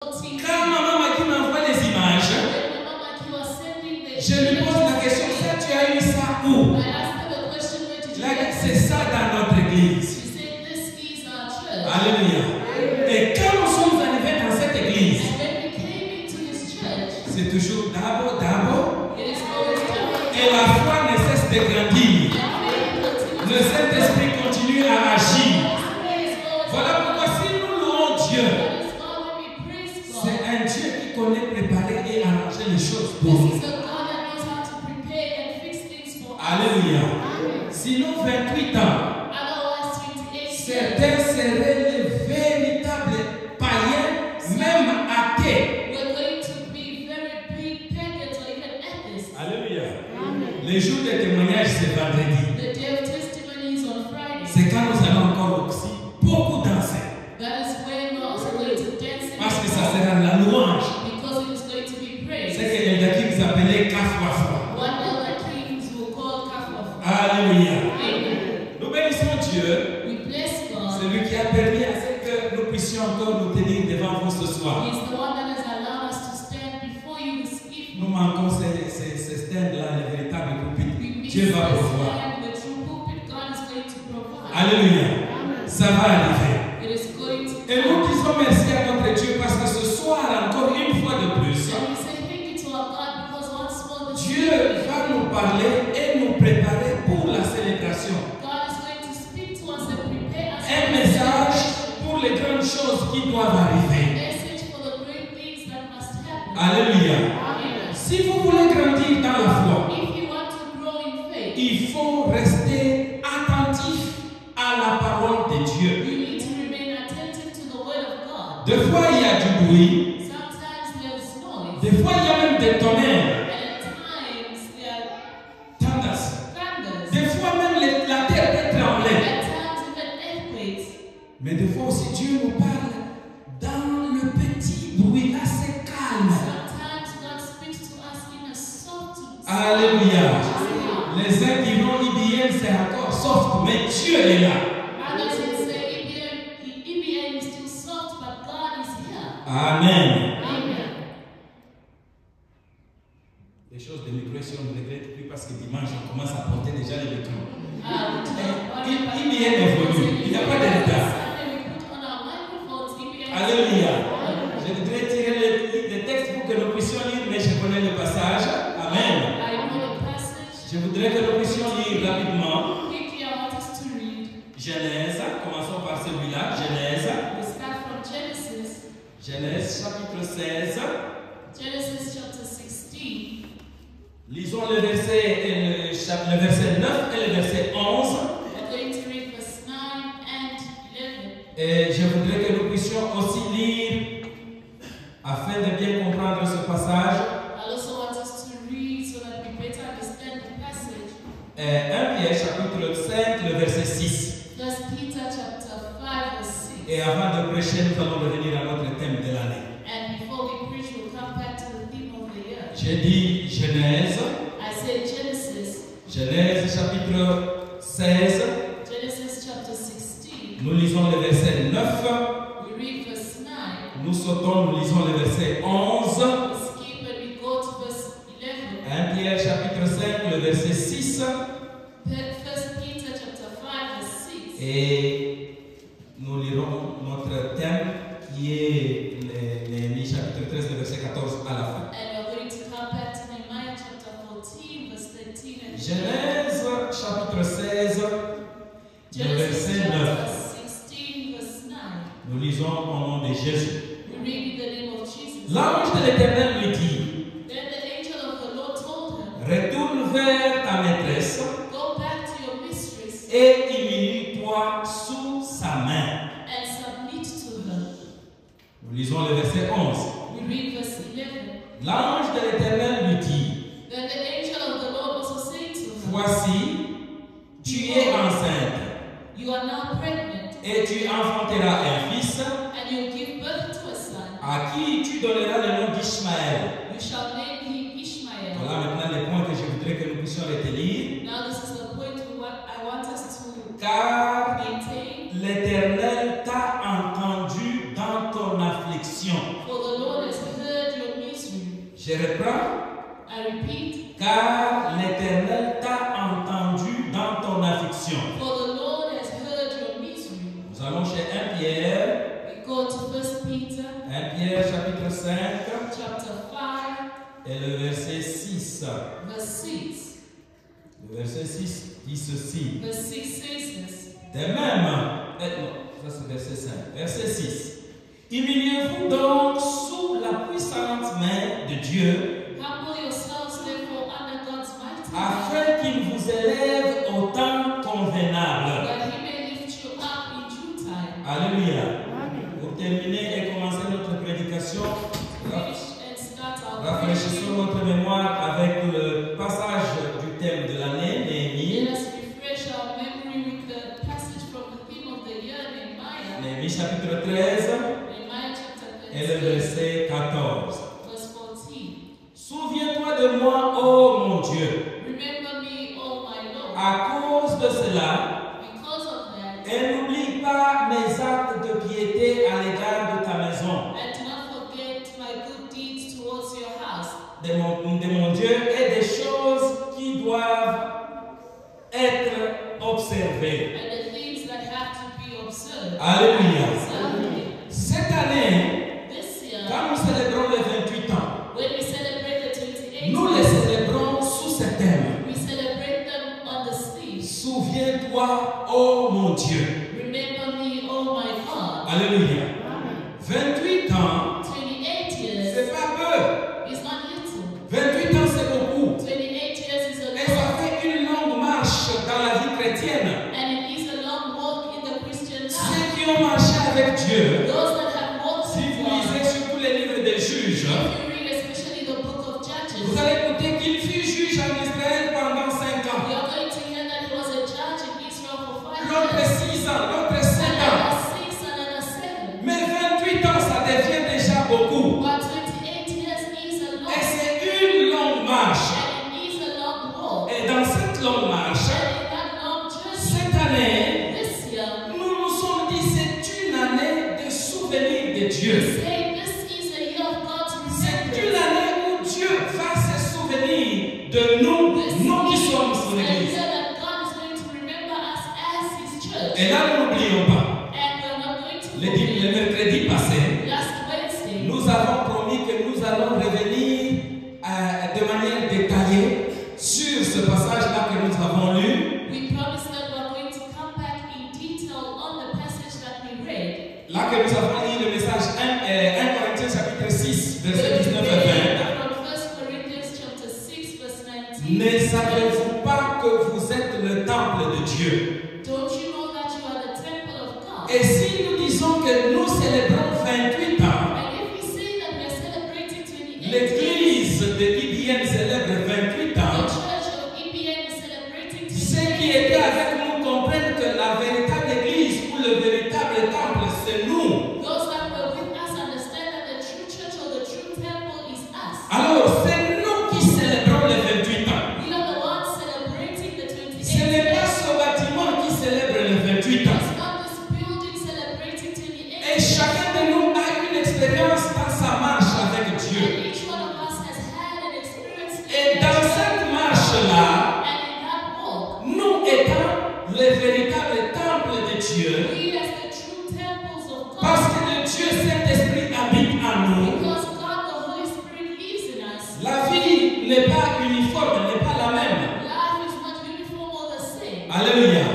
Quand maman m'a dit m'envoie les images, je lui pose la question, ça tu as eu ça où? C'est ça dans notre église. Alléluia. Et quand nous sommes arrivés dans cette église, c'est toujours d'abord. Et la foi ne cesse de grandir. Le Saint-Esprit continue à agir. Voilà pourquoi si nous louons Dieu, c'est un Dieu qui connaît préparer et arranger les choses pour nous. Alléluia. Sinon 28 ans, certains seraient les véritables païens, même athées. Alléluia. Les jours de témoignage, c'est vendredi. C'est quand nous allons encore aussi beaucoup danser. Parce que ça sera la louange. C'est que les Dakim s'appelaient Kafwafwa. Alléluia. Nous bénissons Dieu. C'est lui qui a permis à ce que nous puissions encore nous tenir devant vous ce soir. Nous manquons ces stands-là, les véritables pupitres. Dieu va pouvoir. Alléluia. Ça va arriver. Et nous disons merci à notre Dieu parce que ce soir, encore une fois de plus, Dieu va nous parler et nous préparer pour la célébration. Un message pour les grandes choses qui doivent arriver. Alléluia. Si vous voulez grandir dans la foi, il faut rester attentif à la parole de Dieu. Des fois, il y a du bruit. Des fois, il y a même des tonnerres. Des fois, même la terre peut trembler. Mais des fois aussi, Dieu nous parle dans le petit bruit assez calme. Alléluia. Les uns diront IBM c'est encore soft, mais Dieu est là. Amen. Les choses de micro, si on ne regrette plus parce que dimanche on commence à porter déjà les micros. IBM est venu, il n'y a pas de retard. Alléluia. Je voudrais tirer les textes pour que nous puissions lire, mais je connais le passage. Amen. Je voudrais que nous puissions lire rapidement. Genèse, commençons par celui-là. Genèse. Genèse chapitre 16. Genesis chapter 16. Lisons le verset 9 et le verset 11. We're going to read verse 9 and 11. Et je voudrais que nous puissions aussi lire, afin de bien comprendre ce passage, I also want us to read so that we better understand the passage. 1 Pierre chapitre 5, le verset 6. 1 Peter chapter 5 verse 6. Et avant de prêcher, nous allons revenir à notre thème de l'année. And before we preach, we'll come back to the theme of the year. J'ai dit Genèse. I said Genesis. Genèse chapitre 16. Genesis chapter 16. Nous lisons le verset 9. We read verse 9. Nous sautons, nous lisons le verset 11. We skip and we go to verse 11. 1 Pierre chapitre 5, le verset 6. 1 Peter chapter 5 verse 6. Et nous lirons notre thème qui est Néhémie chapitre 13, le verset 14 à la fin. And we're going to come back to Nehemiah chapter 14 verse 13 and Genèse chapitre 16, le Genesis verset 9. chapter 16 verse 9. Nous lisons au nom de Jésus. We read in the name of Jesus. L'ange de l'Éternel lui dit, Then the angel of the Lord told him, retourne vers ta maîtresse go back to your mistress et humilie-toi sous sa main. and submit to her. Nous lisons le verset 11. We read verse 11. L'ange de l'Éternel lui dit, Then the angel of the Lord also said to her, voici, tu es enceinte you are now pregnant, et tu enfanteras un fils and you will give birth to a son. à qui tu donneras le nom d'Ishmaël. You shall name him Ishmael. Voilà maintenant les points que je voudrais que nous puissions retenir. Now this is the point I want us to Car maintain. l'Éternel t'a entendu dans ton affliction. For the Je reprends. I repeat, Car l'Éternel t'a entendu dans ton affliction. for the Lord has heard your misery. Nous allons chez 1 Pierre. We go to 1 Peter 1 Pierre chapitre 5 chapter 5, et le verset 6. verse 6. Le verset 6 dit ceci. Verse 6 says this. De même, non, ça c'est verset 5. Verset 6. Humiliez-vous donc sous la puissante main de Dieu, Humble yourselves therefore under God's mighty hand, afin qu'il vous élève au temps convenable. that he may lift you up in due time. Alléluia. Pour terminer et commencer notre prédication, Finish and start our rafraîchissons preaching. notre mémoire avec le passage du thème de l'année, Néhémie. Let us refresh our memory with the passage from the theme of the year, Nehemiah. Néhémie chapitre 13 Nehemiah chapter et le 13, verset 14. verse 14. Souviens-toi de moi, ô mon Dieu. Remember me, O my Lord. À cause de cela, Because of that, et n'oublie pas mes actes de piété à l'égard de ta maison, and do not forget my good deeds towards your house, de mon Dieu, et des choses qui doivent être observées. and the things that have to be observed. Alléluia. Certainly, Cette année, this year, quand nous célébrons les 28 ans, when we celebrate the 28th, nous les célébrons sous ce thème. we celebrate them on the sleeve. Souviens-toi, ô mon Dieu. Remember me, O my God. Alléluia. 28 ans, 28 years c'est pas peu. is not little. 28 ans, c'est beaucoup. 28 years is a Et ça lot, fait une longue marche dans la vie chrétienne. and it is a long walk in the Christian life. Ceux qui ont marché avec Dieu, Those that have walked si with vous God, lisez surtout les livres des juges, if you read especially the book of Judges, vous allez écouter qu'il fut juge en Israël pendant 5 ans. we are going to hear that he was a judge in Israel for 5 L'autre years. 6 ans, l'autre And 7 ans. another 6 and another 7. Mais 28 ans, ça devient déjà beaucoup. But 28 years is a lot. Et c'est une longue marche. And it is a long walk. Et dans cette longue marche, And in that long journey, cette année, this year, nous nous sommes dit c'est une année de souvenir de Dieu. say this is a year of God's C'est une remembrance. année où Dieu va se souvenir de nous, nous qui sommes son And Église. here that God is going to remember us as His church. Et là, nous n'oublions pas, And we're not going to le forget. mercredi passé, Last Wednesday, nous avons promis que nous allons revenir de manière détaillée sur ce passage-là que nous avons lu. we promised that we're going to come back in detail on the passage that we read. Là que nous avons lu le message 1 Corinthiens chapitre 6, verset 19 et 20. From 1 Corinthians chapter 6, verse 19. Ne savez-vous pas que vous êtes le temple de Dieu? Don't you know that you are the temple of God? Et si nous disons que nous célébrons 28 ans, And if we say that we're celebrating 28 years, l'église de IBN célèbre 28 the ans, church of EBN is celebrating 28 ceux qui years. étaient avec nous comprennent que la véritable église ou le véritable temple, c'est nous. Those that were with us understand that the true church or the true temple is us. Alors, c'est nous qui célébrons les 28 ans. We are the ones celebrating the 28 Ce n'est pas years. ce bâtiment qui célèbre les 28 ans. It's not this building celebrating 28 Et chacun de nous a une expérience dans sa marche avec Dieu. And each one of us has had an experience Et in dans that cette marche-là, and in that walk, nous étant les véritables temples de Dieu, we as the true temples of parce God, que le Dieu Saint-Esprit habite en nous, because God the Holy Spirit lives in us, la vie n'est pas uniforme, n'est pas la même. life is not uniform or the same. Alléluia.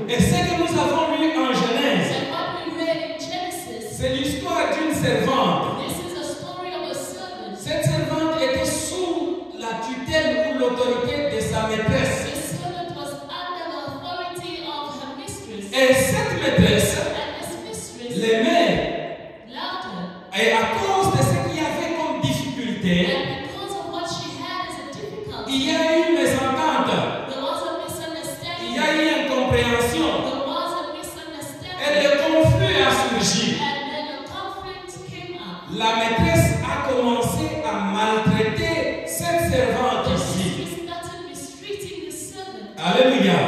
Et ce que nous avons lu en Genèse, And what we read in Genesis, c'est l'histoire d'une servante. this is a story of a servant. Cette servante était sous la tutelle ou l'autorité de sa maîtresse. This servant was under the authority of her mistress. Et cette maîtresse And this mistress l'aimait. loved her. Et à cause de ce qu'il y avait comme difficulté, And because of what she had as a il y difficulty, a eu une mésentente, there was a il y a misunderstanding. eu incompréhension. There was a Et misunderstanding. le conflit a surgi. And then a conflict came up. La maîtresse a commencé à maltraiter cette servante The ici. mistress started mistreating the servant. Alléluia.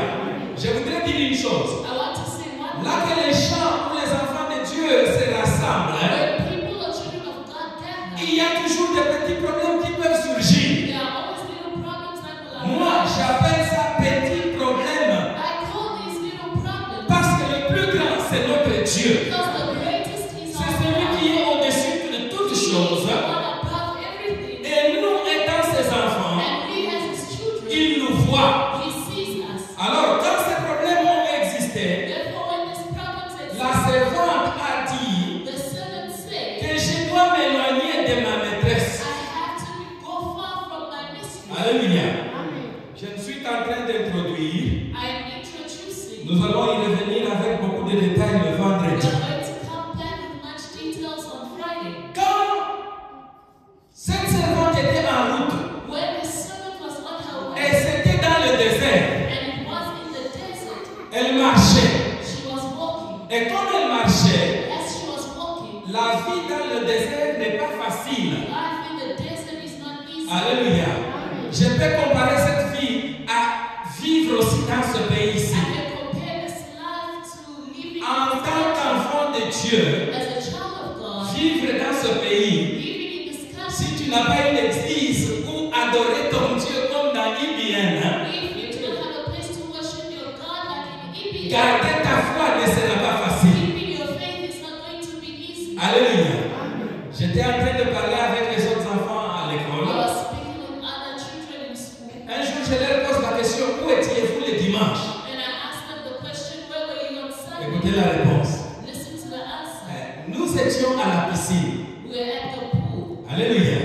Je voudrais dire une chose. I want to say one Là que les gens ou les enfants de Dieu se rassemblent, When people or children of God gather, il y a toujours des petits problèmes qui peuvent surgir. There are always little problems that will Moi, arise. j'appelle ça petit problème. I call these little problems Parce que le plus grand, c'est notre Dieu. because the greatest is C'est our celui God. qui est au-dessus de toutes choses. The one above everything. Et nous, étant ses enfants, And we as his children, il nous voit. he sees us. Alors, quand ces problèmes ont existé, Therefore, when these problems la exist, servante a dit the servant said, que je dois m'éloigner de ma maîtresse. I have to go far from my mistress. Alléluia. Je suis en train d'introduire. I am introducing. Nous allons y revenir avec beaucoup de détails le We vendredi. are going to come back with much details on Friday. Quand cette servante était en route, When the servant was on her et way c'était dans le désert, and it was in the desert, elle marchait. she was walking. Et comme elle marchait, As she was walking, la vie dans le désert n'est pas facile. life in the desert is not easy. Alléluia. Je peux comparer cette vie à vivre aussi dans ce pays-ci. I can compare this life to living En tant qu'enfant de Dieu, as a child of God, vivre dans ce pays, living in this country. si tu n'as pas une église où adorer ton Dieu comme dans IBN, If you do not have a place to worship your God like in India, garder ta foi ne sera pas facile. keeping your faith is not going to be easy. Alléluia. J'étais en train de parler avec les autres enfants à I l'école. was speaking with other children in school, Un jour, je leur pose la question, où étiez-vous le dimanche? and I asked them the question, where were you on Sunday? Écoutez la réponse. Listen to the answer. Nous étions à la piscine. We were at the pool. Alléluia.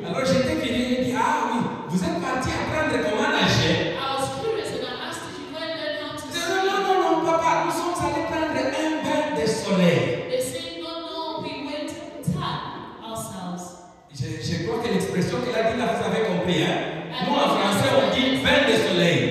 Alors j'étais curieux et dit, ah oui, vous êtes parti apprendre comment nager. I was curious and I asked if you went learn how to Je dis, swim. non, papa, nous sommes allés prendre un bain de soleil. They said, no, we went to tap ourselves. Je crois que l'expression qu'elle a dit là, vous avez compris, hein? Nous en français, on dit bain de soleil.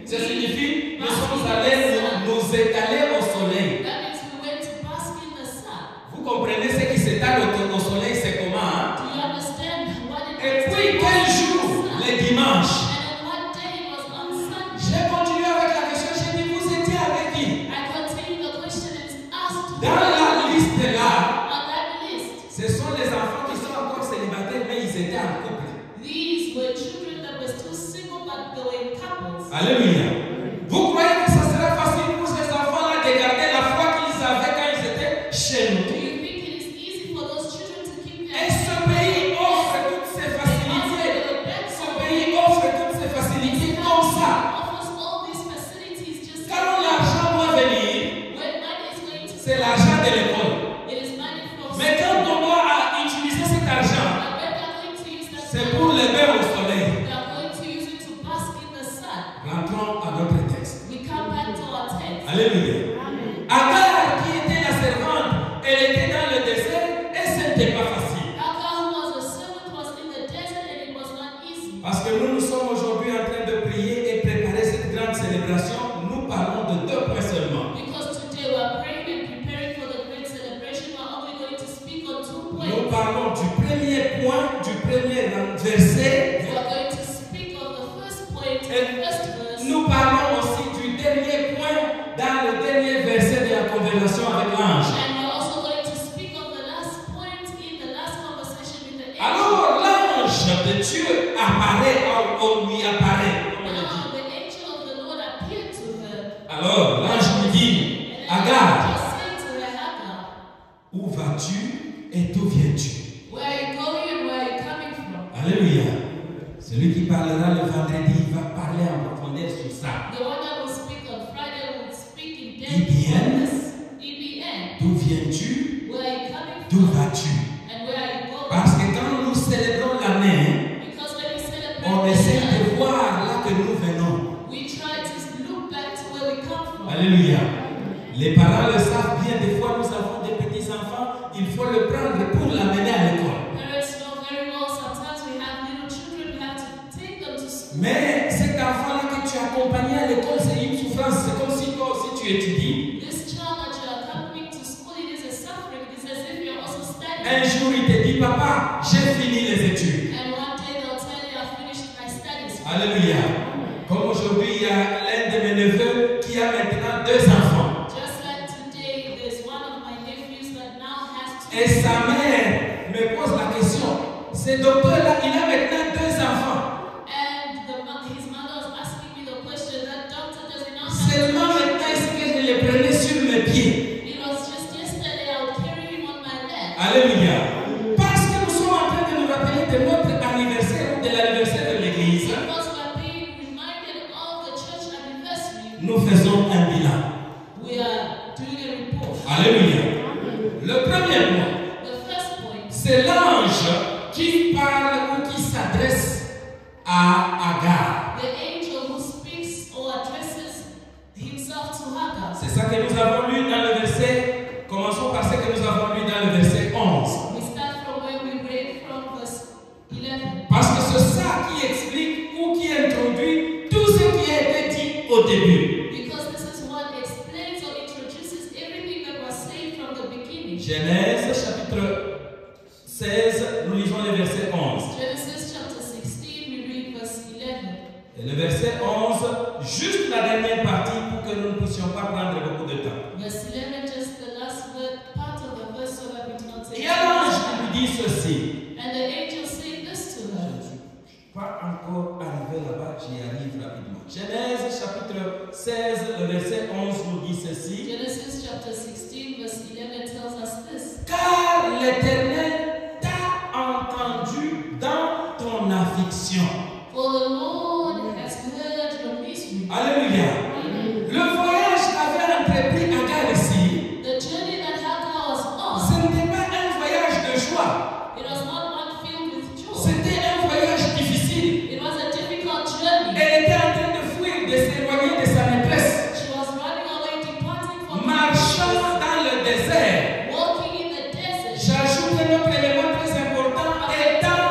Ça signifie, nous sommes allés nous étaler au soleil. That means we went to bask in the sun. Vous comprenez ce qui s'étale au soleil, c'est comment, hein? Do you understand what it Et means puis, to quel bask in jour? the sun? Le dimanche. And on what day it was on Sunday? J'ai continué avec la question, j'ai dit, vous étiez avec qui? I continued the question and asked Dans la liste là, on that list. ce sont les enfants qui sont encore célibataires, mais ils étaient en couple. These were children that were still single but they were in couples. Alléluia. Vous croyez que ça sera facile pour ces enfants-là de garder la foi qu'ils avaient quand ils étaient chez Do nous? you think it is easy for those children to keep their Et ce pays offre toutes ces facilités. Ce pays offre toutes ces facilités comme ça. offers all these facilities just Quand l'argent doit venir, when money is going to c'est l'argent de l'école. it is money from Mais quand on doit utiliser cet argent, but when they are going to use that c'est pour les bains au soleil. they are going to use it to bask in the sun. Rentrons à notre texte. We come back to our text. Alléluia. Agar, qui était la servante, elle était dans le désert et ce n'était pas facile. Hagar, who was a servant, was in the desert and it was not easy. Parce que nous sommes aujourd'hui en train de prier et préparer cette grande célébration. Nous parlons de 2 points seulement. Because today we are praying and preparing for the great celebration, we are only going to speak on 2 points. Nous parlons du premier point, du premier verset. We are going to speak of the first point, Et the first verse. nous parlons aussi du dernier point dans le dernier verset de la conversation avec l'ange. And we're also going to speak of the last point in the last conversation with the angel. Alors l'ange de Dieu apparaît, on lui apparaît. Comme on le dit. Now the angel of the Lord appeared to her. Alors l'ange lui dit, And then Agar, he said to her, Hagar, où vas-tu et d'où viens-tu? where are you going and where are you coming from? Alléluia. Celui qui parlera le vendredi, il va parler en profondeur sur ça. The one that will speak on Friday will speak in depth EBN. on this. EBN. D'où viens-tu? Where are you coming D'où from? vas-tu? And where are you going? Parce que quand nous célébrons l'année, Because when we celebrate on the essaie year, de voir là que nous venons. we try to look back to where we come from. Alléluia. Les parents le savent bien, des fois nous avons des petits-enfants, il faut le prendre pour l'amener à l'école. Parents know very well sometimes we have little children, we have to take them to school. Mais cet enfant-là que tu as accompagné à l'école, c'est une souffrance. C'est comme si toi aussi tu étudies. This child that you are accompanying to school, it is a suffering. It is as if you're also studying. Un jour, il te dit, papa, j'ai fini les études. And one day they'll tell you, I finished my studies. Alléluia. Comme aujourd'hui, il y a l'un de mes neveux qui a maintenant 2 enfants. Just like today, there's one of my nephews that now has 2 Et sa mère me pose la question. Ce docteur-là, il a maintenant 2 enfants. l'ange qui parle ou qui s'adresse à Agar. The angel who speaks or addresses himself to Hagar. C'est ça que nous avons lu dans le verset. Commençons par ce que nous avons lu dans le verset 11. We start from where we read from verse 11. Parce que c'est ça qui explique ou qui introduit tout ce qui a été dit au début. Because this is what explains or introduces everything that was said from the beginning. Genèse chapitre 16, nous lisons le verset 11. Genesis chapter 16, we read verse 11. Et le verset 11, juste la dernière partie pour que nous ne puissions pas prendre beaucoup de temps. Verse 11, just the last part of the verse so that we do not take. Et l'ange lui dit ceci. And the angel said this to her. Je ne suis pas encore arrivé là-bas, j'y arrive rapidement. Genèse chapitre 16, le verset 11 nous dit ceci. Genesis chapter 16, verse 11 tells us this. Car l'Éternel t'a entendu dans ton affliction. For the Lord has heard your misery. Alléluia. Le voyage qu'avait entrepris Agar ici, The journey that Hagar was on, ce n'était pas un voyage de joie. it was not one filled with joy. C'était un voyage difficile. It was a difficult journey. Elle était en train de fuir, de s'éloigner de sa maîtresse, She was running away, departing from marchant dans le désert. walking in the desert. J'ajoute un autre élément très important, étant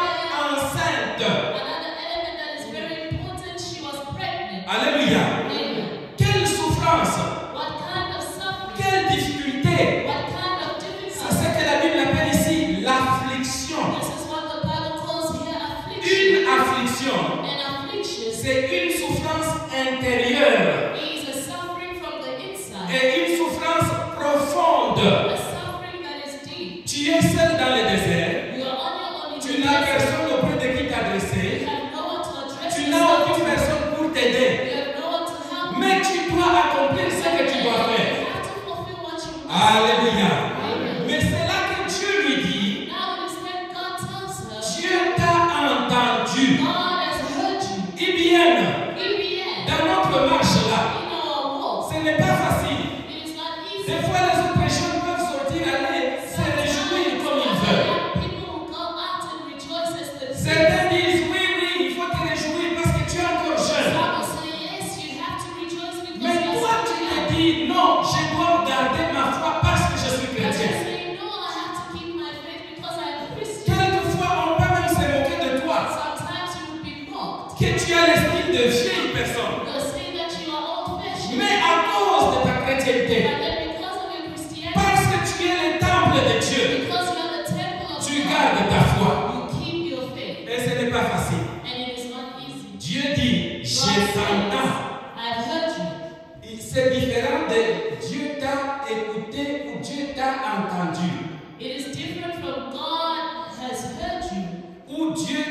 enceinte. Another element that is very important, she was pregnant. Alléluia. Amen. Quelle souffrance, What kind of suffering? quelle difficulté. What kind of C'est ce difficulty? que la Bible appelle ici l'affliction. This is what the Bible calls here affliction. Une affliction, An affliction c'est une souffrance intérieure is a suffering from the inside. et une souffrance profonde. A suffering that is deep. Tu es seul dans le désert, You are on your own in tu the n'as desert. personne auprès de qui You t'adresser, have no one to address tu n'as yourself aucune to. personne pour t'aider, You have no one to help you. mais tu dois accomplir ce que tu dois faire. You have to fulfill what you must. Alléluia. Amen. Mais c'est là que Dieu lui dit, Now it is when God tells her, Dieu t'a entendu. God has heard you. Eh bien, EBN, dans notre marche là, in our walk, ce n'est pas facile. it is not easy. Des fois, les autres jeunes peuvent sortir, aller se réjouir comme ils veulent. People who go out and rejoice as they please. Certains disent, oui, oui, il faut te réjouir parce que tu es encore jeune. Some will say, yes, you have to rejoice because Mais you toi, are tu so te young. dis, non, je dois garder ma foi parce que je suis But you chrétien. say, no, I have to keep my faith because I am a Christian. Quelquefois, on peut même se moquer de toi, Sometimes you will be mocked. que tu as l'esprit de vieille personne. They'll say that you are old-fashioned. Mais à cause de ta chrétienté, But then because of your Christianity, parce que tu es le temple de Dieu, because you are the temple of tu God, gardes ta foi. you keep your faith. Et ce n'est pas facile. And it is not easy. Dieu dit, je t'entends. I've heard you. C'est différent de Dieu t'a écouté ou Dieu t'a entendu. It is different from God has heard you. Ou Dieu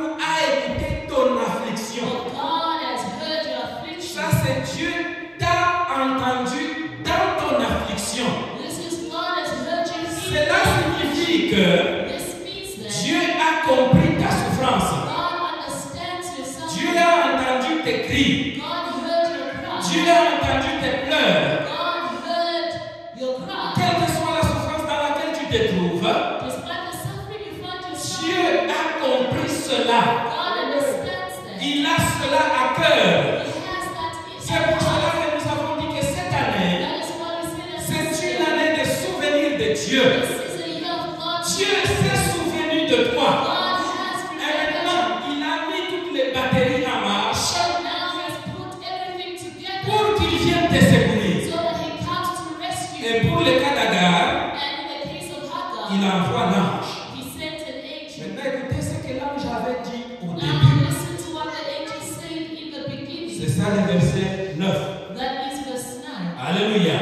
ou a écouté ton affliction. Or God has heard your affliction. Ça, c'est Dieu t'a entendu dans ton affliction. This is God has heard you. Cela signifie que This means that Dieu a compris ta souffrance. God understands your suffering. Dieu a entendu tes cris. God heard your cry. Dieu a entendu tes pleurs. God heard your cry. Quelle que soit la souffrance dans laquelle tu te trouves, Despite the suffering you find yourself, Dieu a compris cela. God understands that. Il a cela à cœur. He has that in C'est pour cela que nous avons dit que cette année, That is why we say that c'est une année de souvenir de Dieu. this is a year of God. Dieu s'est souvenu de toi. God has Et remembered you. maintenant, il a mis toutes les batteries en marche And now he has put everything together pour qu'il vienne te secourir. so that he comes to rescue Et you. pour le cas d'Agar, And in the case of Hagar, il envoie l'ange. he sent an angel. Maintenant, écoutez ce que l'ange avait dit au Now début. listen to what the angel said in the beginning. C'est ça le verset 9. That is verse 9. Alléluia.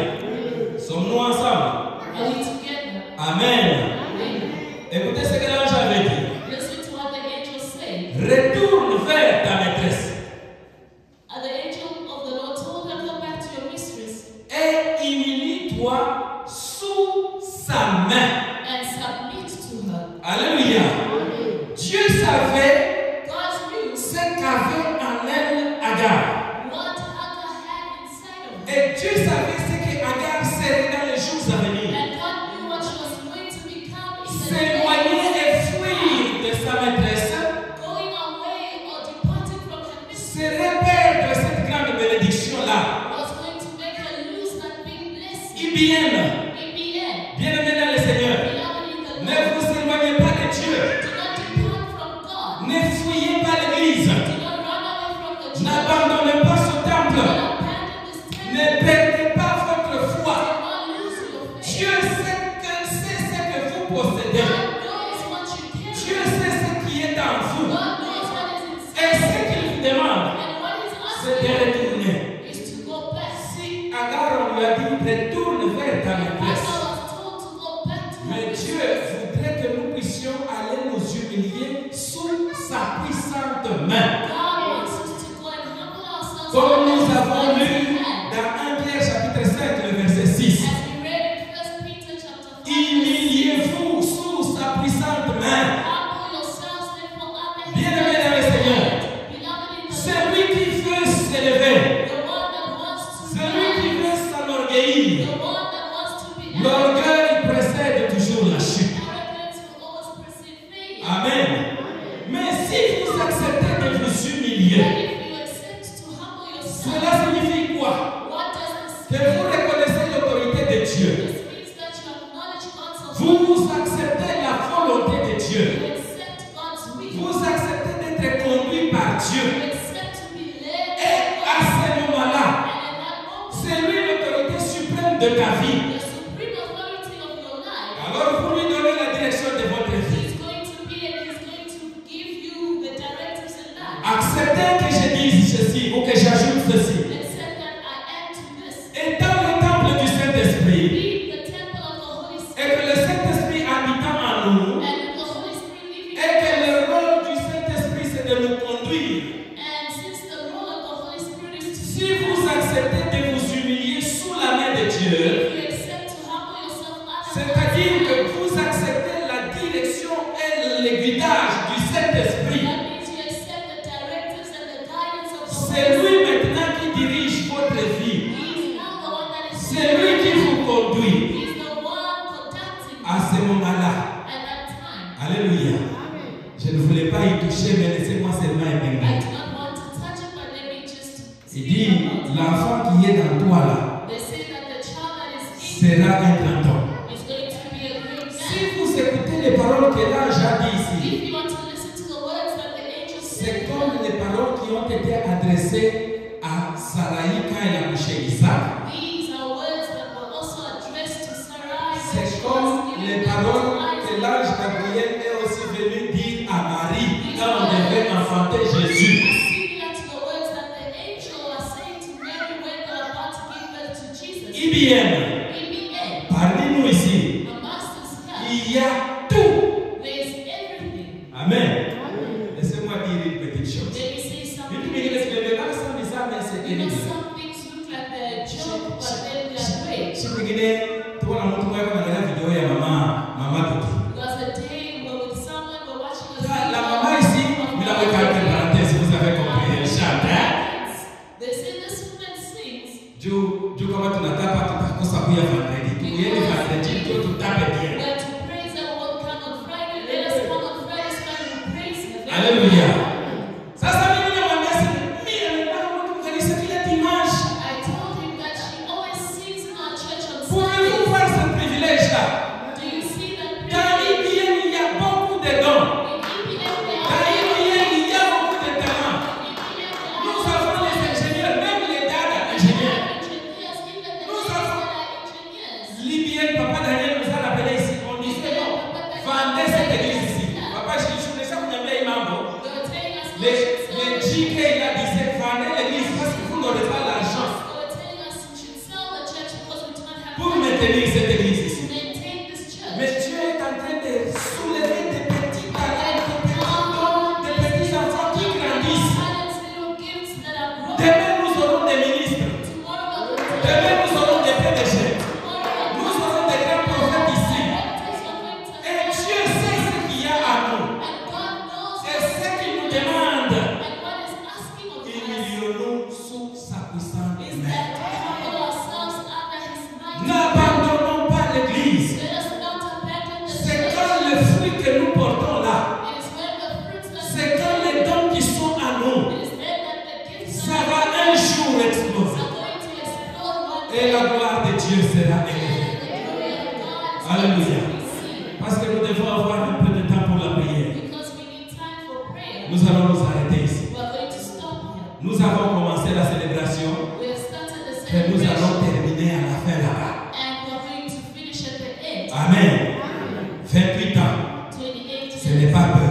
Sommes-nous ensemble? Are we together? Amen. Amen. Écoutez ce que l'ange avait dit. Listen to what the angel said. Retourne vers ta maîtresse And the angel of the Lord told her, come back to your mistress et humilie-toi sous sa main. and submit to her. Alléluia. Dieu savait God knew ce qu'avait en elle Agar. what Hagar had inside of her. Et Dieu savait ce que Agar serait dans les jours à venir. And God knew what she was going to become in the S'éloigner days et si vous acceptez de vous humilier, And if you accept to humble yourself, cela signifie quoi? what does this Que mean? vous reconnaissez l'autorité de Dieu. This means that you acknowledge God's Vous authority. acceptez la volonté de Dieu. You accept God's will. Vous acceptez d'être conduit par Dieu. You accept to be led by Et à God. ce moment-là, And at that moment, c'est lui l'autorité suprême de ta vie. the supreme authority of your life, Alors vous lui donnez la direction de votre vie. He's going to be and He's going to give you the directives in life. Acceptez que je dise ceci ou que j'ajoute ceci. Accept that I am to this. Étant le temple du Saint-Esprit, Be the temple of the Holy et Spirit. que le Saint-Esprit habitant en nous, And with the Holy Spirit living et que in le us. rôle du Saint-Esprit c'est de nous conduire. And since the role of the Holy Spirit is to Si vous acceptez de vous humilier sous la main de Dieu, if you accept to humble yourself under c'est-à-dire God's que hand, vous acceptez la direction et le guidage du Saint-Esprit. that means you accept the directives and the guidance of the C'est Holy lui Spirit. maintenant qui dirige votre vie. He is now the one that is C'est lui qui vous conduit. He is the one conducting you À ce moment-là, at that time. alléluia. Je ne voulais pas y toucher, mais laissez-moi seulement I émerger. do not want to touch it, but let me just Il speak dit, about it. l'enfant qui est dans toi là They say that the child that is in sera un grand homme. you is going to be a great Si man. vous écoutez les paroles que l'ange a dit ici, If you want to listen to the words that the angels c'est said, comme les paroles qui ont été adressées à Sarai quand elle a couché Isaac. these are words that were also addressed to Sarai when C'est she was comme les giving birth paroles to que Isaac. l'ange Gabriel est aussi venu dire à Marie quand on devait enfanter Jésus. Similar to the words that the angel was saying to Mary when they were about to give birth to Jesus. IBM, EBA, parmi nous ici, amongst us here, il y a tout. there is everything. Amen. Laissez-moi dire une petite chose. Let me say Une something. minute, les bébés sont bizarres, mais c'est You know, terrible. some things look like they're a joke, but then they're great. Si vous regardez, tout le monde voit comme la vidéo de maman Tuki. Because the day we were with someone, we're watching a La maman ici, vous l'avez calqué parenthèse, vous avez compris, elle chante. Hein? They say this woman sings Dieu, comment tu n'attends pas tout à coup, ça peut y avoir vendredi. Tu y es le vendredi, Dieu, tu tapes bien. where to praise and won't come on Friday. Let us come on Friday so that we praise Him. Alléluia. Ça, ça veut dire que mais elle est là, vous connaissez qu'il est dimanche. I told him that she always sings in our church on Pouvez-vous Sundays. voir ce privilège-là? Do you see that Dans privilege? IBM, il y a beaucoup de dons. In EPM, they Dans are IBM, il y a beaucoup de talents. in EPM, Nous they avons les ingénieurs, même les dadas are ingénieurs. engineers, even the Nous ladies avons- that are engineers. L'IBM, papa Daniel nous a rappelé ici. On disait non, vendez cette église ici. Papa, je ne sais pas vous n'avez pas They were telling us les GK, il a dit, vendez l'église parce que vous n'aurez pas l'argent They were telling us we should sell the church because we do not have pour money maintenir cette église to ici. maintain this church. Mais Dieu est en train de soulever des petits talents, des petits dons, des petits enfants qui grandissent. Talents, little gifts that are growing. Demain, nous aurons des ministres. Tomorrow, we'll be Demain, nous aurons des PDG. tomorrow, Nous aurons des grands prophètes ici. doctors are going to Et Dieu sait ce qu'il y a à nous. and God knows C'est ce qu'il nous demande. and God is asking of us Humilions-nous sous sa puissante is main. that we humble ourselves under His mighty hand. N'abandonnons pas l'église. Let us not abandon the C'est church. quand le fruit que nous portons là. It is when the fruits that C'est quand les dons qui sont à nous. it is then that the gifts Ça that va un jour exploser. are going to explode one Et day. la gloire de Dieu sera élevée. And the glory of God is Alléluia. going to be seen. Parce que nous devons avoir un peu de temps pour la prière. Because we need time for prayer. Nous allons nous arrêter ici. We are going to stop here. Nous avons commencé la célébration We have started the et nous allons celebration terminer à la fin là-bas. and we are going to finish at the end. Amen. 28 ans. 28 Ce n'est pas peu.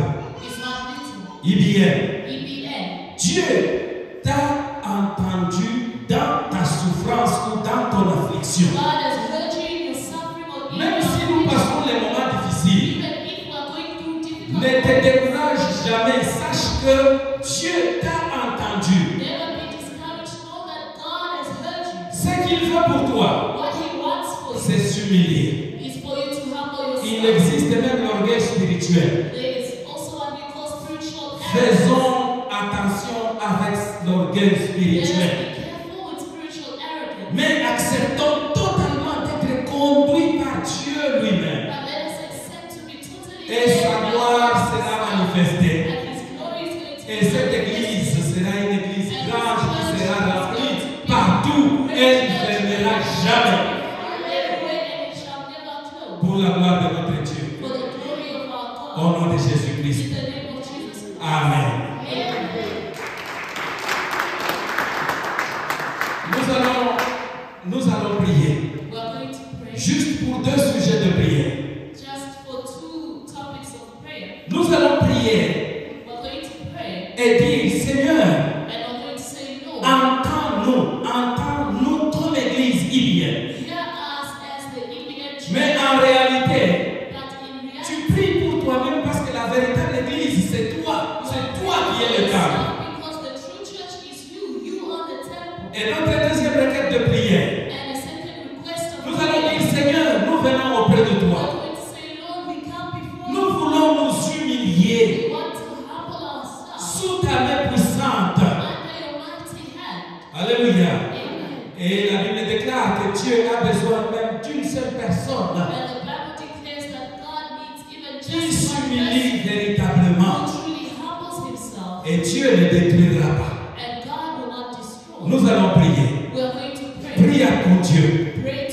is not little. IBM. EBN. Dieu t'a entendu dans ta souffrance ou dans ton affliction. God has heard you in your suffering or in Même your si nous passons les moments difficiles, even if we are going through difficult ne te décourage jamais. Sache que Dieu t'a entendu. never be discouraged. Know that God has heard you. Ce qu'il veut pour toi, What He wants for you c'est s'humilier. is for you to humble Il yourself. existe même l'orgueil spirituel. There is also what we call spiritual arrogance. Faisons attention avec l'orgueil Let us spirituel. be careful with spiritual arrogance. Mais acceptons totalement d'être conduits par Dieu lui-même. But let us accept to be totally Et sa led by gloire God sera manifestée. and His glory Jésus-Christ. In the name of Jesus Christ. Amen. Amen. Nous allons prier. We are going to pray. Juste pour 2 sujets de prière. Just for 2 topics of prayer. Nous allons prier We are going to pray. et dire, Seigneur, And I'm going to say, Lord, entends-nous ton Église hylienne. hear us as the Indian church. Mais en réalité, But in reality, tu pries pour toi-même parce que la véritable Église, c'est toi. C'est toi qui es le temple. because the true church is you. You are the temple. Et notre deuxième requête de prière, And the second request of nous allons prayer, dire, Seigneur, nous venons auprès de we toi. are going to say, Lord, we come before Nous you. voulons nous humilier We want to humble ourselves sous ta main puissante. under your mighty hand. Alléluia. Amen. Et la Bible déclare que Dieu a besoin même d'une seule personne And the Bible declares that God needs even qui just one s'humilie person véritablement. who truly humbles himself, Et Dieu ne détruira pas. and God will not destroy. Nous allons prier. We are going to pray. Prie à ton Dieu. Pray